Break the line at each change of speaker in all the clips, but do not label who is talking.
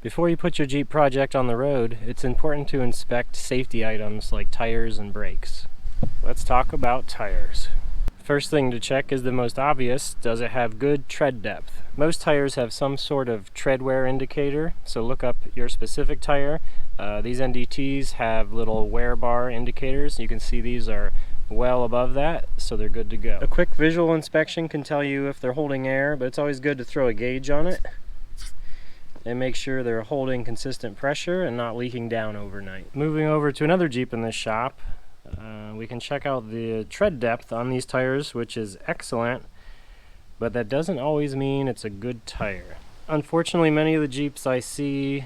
Before you put your Jeep project on the road, it's important to inspect safety items like tires and brakes. Let's talk about tires. First thing to check is the most obvious: does it have good tread depth? Most tires have some sort of tread wear indicator, so look up your specific tire. These NDTs have little wear bar indicators. You can see these are well above that, so they're good to go. A quick visual inspection can tell you if they're holding air, but it's always good to throw a gauge on it and make sure they're holding consistent pressure and not leaking down overnight. Moving over to another Jeep in this shop, we can check out the tread depth on these tires, which is excellent, but that doesn't always mean it's a good tire. Unfortunately, many of the Jeeps I see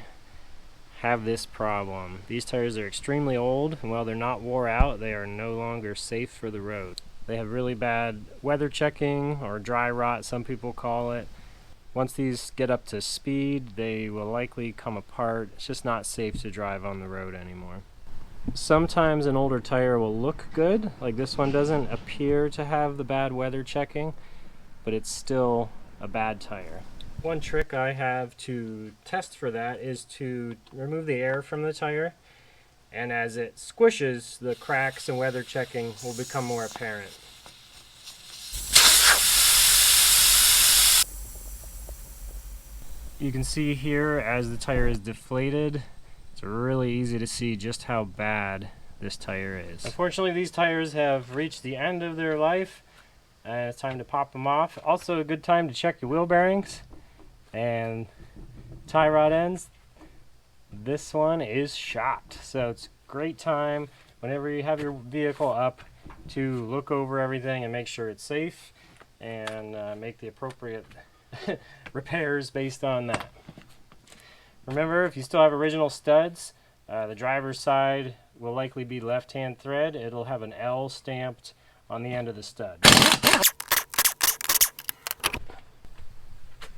have this problem. These tires are extremely old, and while they're not wore out, they are no longer safe for the road. They have really bad weather checking, or dry rot some people call it. Once these get up to speed, they will likely come apart. It's just not safe to drive on the road anymore. Sometimes an older tire will look good, like this one doesn't appear to have the bad weather checking, but it's still a bad tire. One trick I have to test for that is to remove the air from the tire, and as it squishes, the cracks and weather checking will become more apparent. You can see here as the tire is deflated, it's really easy to see just how bad this tire is. Unfortunately, these tires have reached the end of their life, and it's time to pop them off. Also a good time to check your wheel bearings and tie rod ends. This one is shot, so it's a great time whenever you have your vehicle up to look over everything and make sure it's safe, and make the appropriate repairs based on that. Remember, if you still have original studs, the driver's side will likely be left-hand thread. It'll have an L stamped on the end of the stud.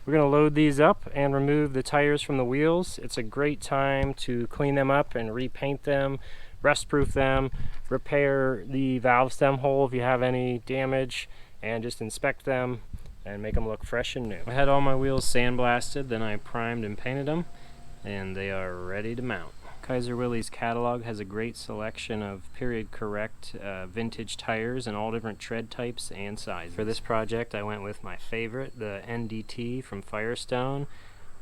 We're going to load these up and remove the tires from the wheels. It's a great time to clean them up and repaint them, rust-proof them, repair the valve stem hole if you have any damage, and just inspect them and make them look fresh and new. I had all my wheels sandblasted, then I primed and painted them, and they are ready to mount. Kaiser Willys catalog has a great selection of period correct vintage tires in all different tread types and sizes. For this project I went with my favorite, the NDT from Firestone.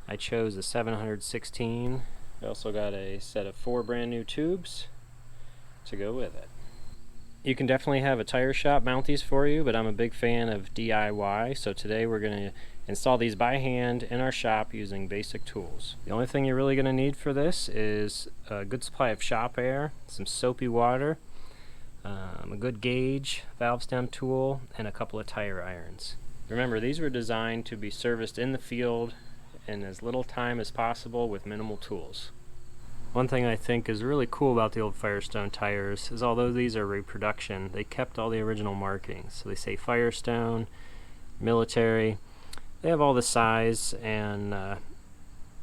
I chose the 716. I also got a set of 4 brand new tubes to go with it. You can definitely have a tire shop mount these for you, but I'm a big fan of DIY, so today we're going to install these by hand in our shop using basic tools. The only thing you're really going to need for this is a good supply of shop air, some soapy water, a good gauge, valve stem tool, and a couple of tire irons. Remember, these were designed to be serviced in the field in as little time as possible with minimal tools. One thing I think is really cool about the old Firestone tires is, although these are reproduction, they kept all the original markings. So they say Firestone, military. They have all the size and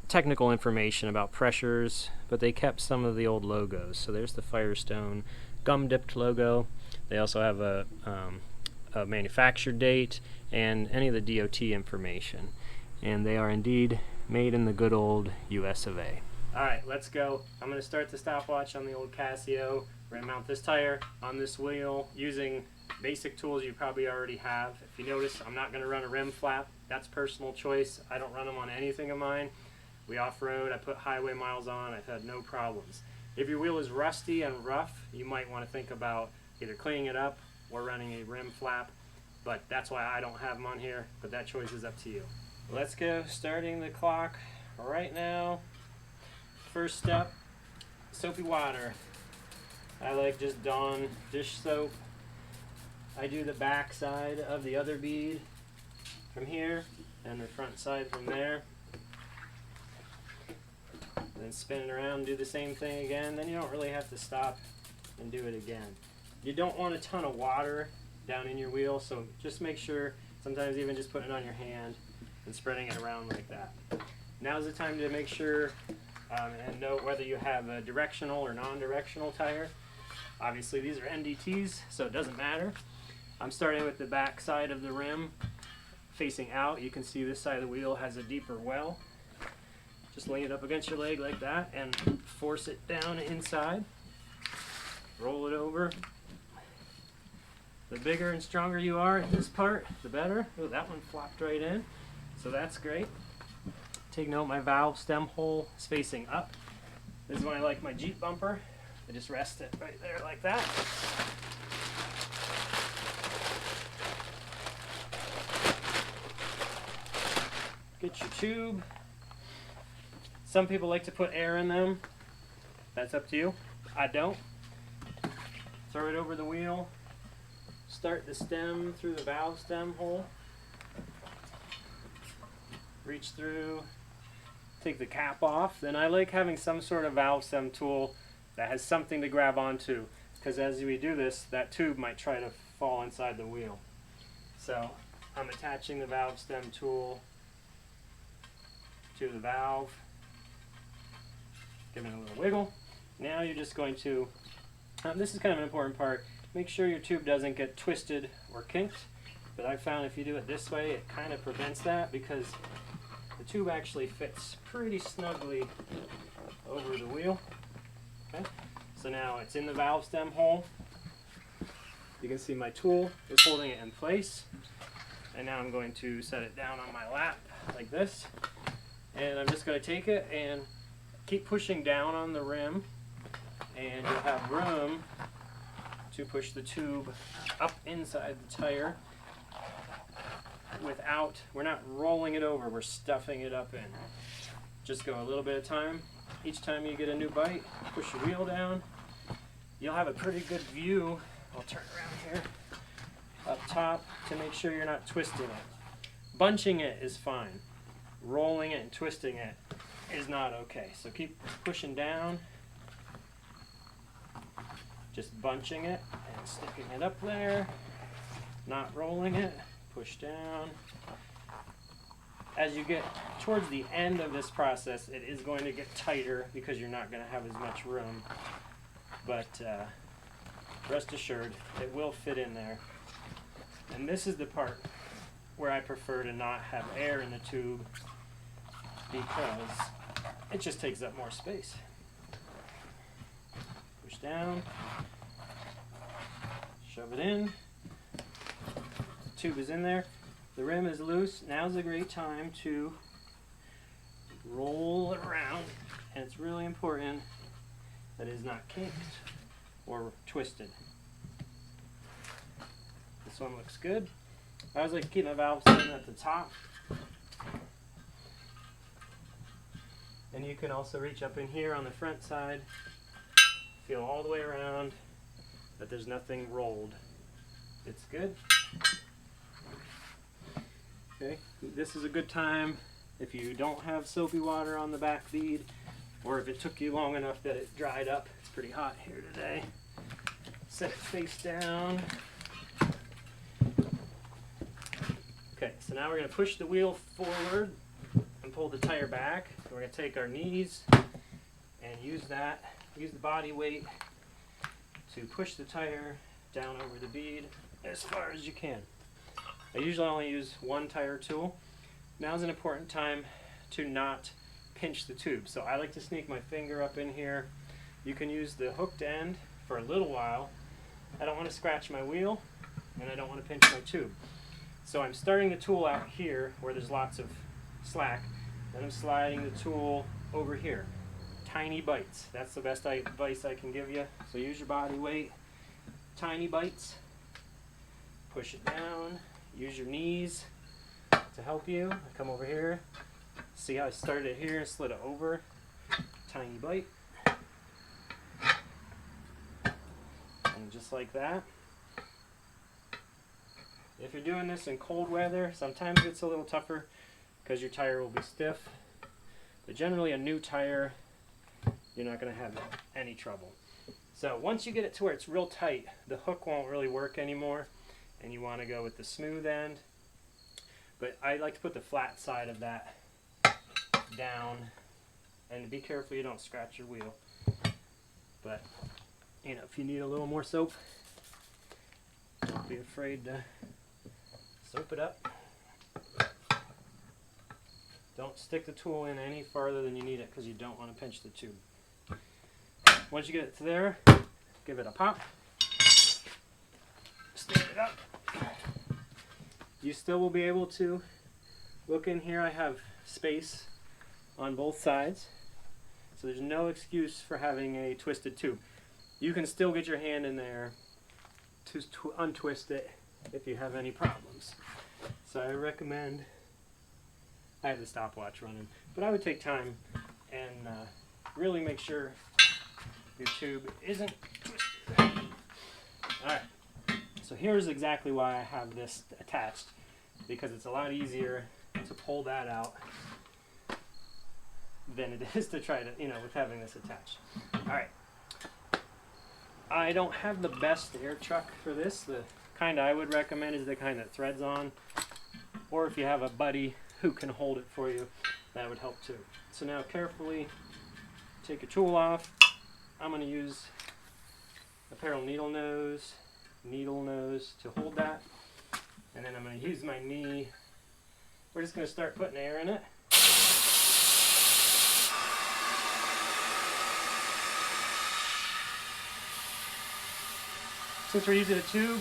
technical information about pressures, but they kept some of the old logos. So there's the Firestone gum-dipped logo. They also have a manufacture date and any of the DOT information. And they are indeed made in the good old US of A. Alright, let's go. I'm going to start the stopwatch on the old Casio. We're going to mount this tire on this wheel using basic tools you probably already have. If you notice, I'm not going to run a rim flap. That's personal choice. I don't run them on anything of mine. We off-road, I put highway miles on, I've had no problems. If your wheel is rusty and rough, you might want to think about either cleaning it up or running a rim flap, but that's why I don't have them on here, but that choice is up to you. Let's go, starting the clock right now. First step, soapy water. I like just Dawn dish soap. I do the back side of the other bead from here and the front side from there. Then spin it around, do the same thing again. Then you don't really have to stop and do it again. You don't want a ton of water down in your wheel, so just make sure, sometimes even just putting it on your hand and spreading it around like that. Now's the time to make sure and note whether you have a directional or non-directional tire. Obviously these are NDTs, so it doesn't matter. I'm starting with the back side of the rim facing out. You can see this side of the wheel has a deeper well. Just lean it up against your leg like that and force it down inside. Roll it over. The bigger and stronger you are at this part, the better. Oh, that one flopped right in. So that's great. Take note, my valve stem hole is facing up. This is when I like my Jeep bumper. I just rest it right there like that. Get your tube. Some people like to put air in them. That's up to you. I don't. Throw it over the wheel. Start the stem through the valve stem hole. Reach through. Take the cap off. Then I like having some sort of valve stem tool that has something to grab onto, because as we do this, that tube might try to fall inside the wheel. So I'm attaching the valve stem tool to the valve, giving it a little wiggle. Now you're just going to, this is kind of an important part, make sure your tube doesn't get twisted or kinked, but I found if you do it this way, it kind of prevents that, because the tube actually fits pretty snugly over the wheel. Okay, so now it's in the valve stem hole. You can see my tool is holding it in place, and now I'm going to set it down on my lap like this, and I'm just going to take it and keep pushing down on the rim, and you'll have room to push the tube up inside the tire without, we're not rolling it over, we're stuffing it up in. Just go a little bit of time. Each time you get a new bite, push your wheel down. You'll have a pretty good view. I'll turn around here up top to make sure you're not twisting it. Bunching it is fine. Rolling it and twisting it is not okay. So keep pushing down, just bunching it and sticking it up there, not rolling it. Push down. As you get towards the end of this process, it is going to get tighter because you're not going to have as much room, but rest assured it will fit in there. And this is the part where I prefer to not have air in the tube, because it just takes up more space. Push down, shove it in. The tube is in there. The rim is loose. Now's a great time to roll it around, and it's really important that it is not kinked or twisted. This one looks good. I always like to keep my valve stem at the top. And you can also reach up in here on the front side, feel all the way around that there's nothing rolled. It's good. Okay, this is a good time if you don't have soapy water on the back bead, or if it took you long enough that it dried up. It's pretty hot here today. Set it face down. Okay, so now we're going to push the wheel forward and pull the tire back. We're going to take our knees and use the body weight to push the tire down over the bead as far as you can. I usually only use one tire tool. Now's an important time to not pinch the tube. So I like to sneak my finger up in here. You can use the hooked end for a little while. I don't want to scratch my wheel, and I don't want to pinch my tube. So I'm starting the tool out here where there's lots of slack, then I'm sliding the tool over here. Tiny bites. That's the best advice I can give you. So use your body weight. Tiny bites. Push it down. Use your knees to help you. I come over here. See how I started it here and slid it over. Tiny bite. And just like that. If you're doing this in cold weather, sometimes it's a little tougher because your tire will be stiff. But generally a new tire, you're not going to have any trouble. So once you get it to where it's real tight, the hook won't really work anymore, and you want to go with the smooth end. But I like to put the flat side of that down, and be careful you don't scratch your wheel. But you know, if you need a little more soap, don't be afraid to soap it up. Don't stick the tool in any farther than you need it because you don't want to pinch the tube. Once you get it to there, give it a pop. Stick it up. You still will be able to look in here. I have space on both sides, so there's no excuse for having a twisted tube. You can still get your hand in there to untwist it if you have any problems. So I recommend, I have the stopwatch running, but I would take time and really make sure your tube isn't twisted. Alright, so here's exactly why I have this attached, because it's a lot easier to pull that out than it is to try to, with having this attached. Alright, I don't have the best air chuck for this. The kind I would recommend is the kind that threads on, or if you have a buddy who can hold it for you, that would help too. So now carefully take your tool off. I'm going to use a Apparel needle nose to hold that, and then I'm going to use my knee. We're just going to start putting air in it. Since we're using a tube,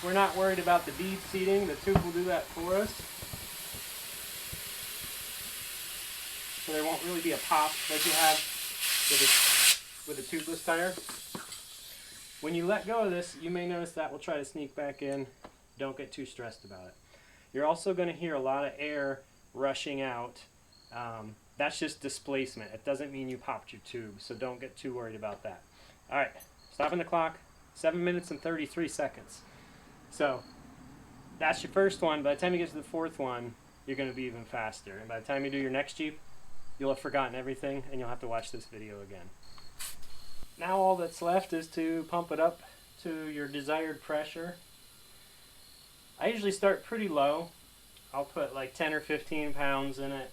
we're not worried about the bead seating. The tube will do that for us. So there won't really be a pop like you have with a tubeless tire. When you let go of this, you may notice that will try to sneak back in. Don't get too stressed about it. You're also going to hear a lot of air rushing out. That's just displacement. It doesn't mean you popped your tube, so don't get too worried about that. Alright, stopping the clock. 7 minutes and 33 seconds. So that's your first one. By the time you get to the fourth one, you're going to be even faster. And by the time you do your next Jeep, you'll have forgotten everything and you'll have to watch this video again. Now all that's left is to pump it up to your desired pressure. I usually start pretty low. I'll put like 10 or 15 pounds in it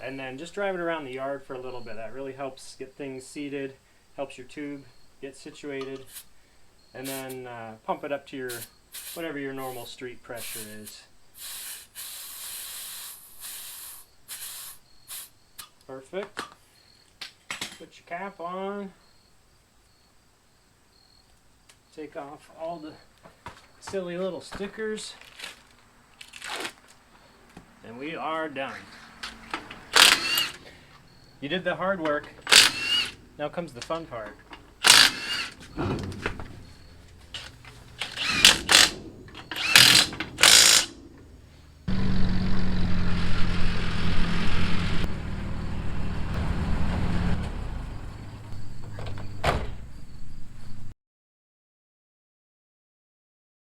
and then just drive it around the yard for a little bit. That really helps get things seated, helps your tube get situated. And then pump it up to whatever your normal street pressure is. Perfect. Put your cap on. Take off all the silly little stickers. And we are done. You did the hard work. Now comes the fun part.